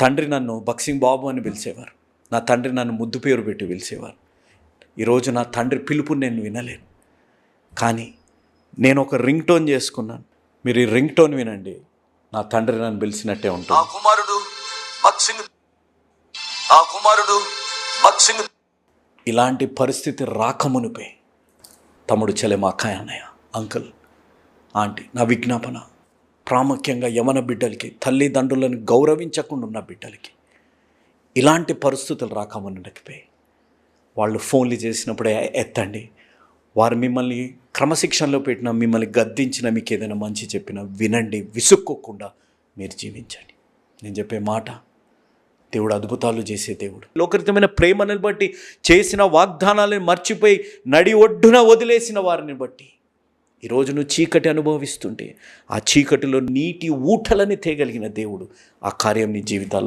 తండ్రి నన్ను బక్సింగ్ బాబు అని పిలిచేవారు. నా తండ్రి నన్ను ముద్దు పేరు పెట్టి పిలిచేవారు. ఈరోజు నా తండ్రి పిలుపుని నేను వినలేను, కానీ నేను ఒక రింగ్ టోన్ చేసుకున్నాను. మీరు ఈ రింగ్ టోన్ వినండి, నా తండ్రి నన్ను పిలిచినట్టే ఉంటుంది. ఇలాంటి పరిస్థితి రాకమునిపే తమ్ముడు, చెల్లెమ, అక్కయ్య, అన్నయ్య, అంకుల్, ఆంటీ, నా విజ్ఞాపన ప్రాముఖ్యంగా యవన బిడ్డలకి, తల్లిదండ్రులను గౌరవించకుండా ఉన్న బిడ్డలకి ఇలాంటి పరిస్థితులు రాకమునిపై వాళ్ళు ఫోన్లు చేసినప్పుడే ఎత్తండి. వారు మిమ్మల్ని క్రమశిక్షణలో పెట్టిన, మిమ్మల్ని గద్దించిన, మీకు ఏదైనా మంచి చెప్పినా వినండి. విసుక్కోకుండా మీరు జీవించండి. నేను చెప్పే మాట, దేవుడు అద్భుతాలు చేసే దేవుడు. లోకరితమైన ప్రేమను బట్టి, చేసిన వాగ్దానాలను మర్చిపోయి నడి ఒడ్డున వదిలేసిన వారిని బట్టి ఈరోజు నువ్వు చీకటి అనుభవిస్తుంటే ఆ చీకటిలో నీటి ఊటలని తేగలిగిన దేవుడు ఆ కార్యం నీ జీవితాల్లో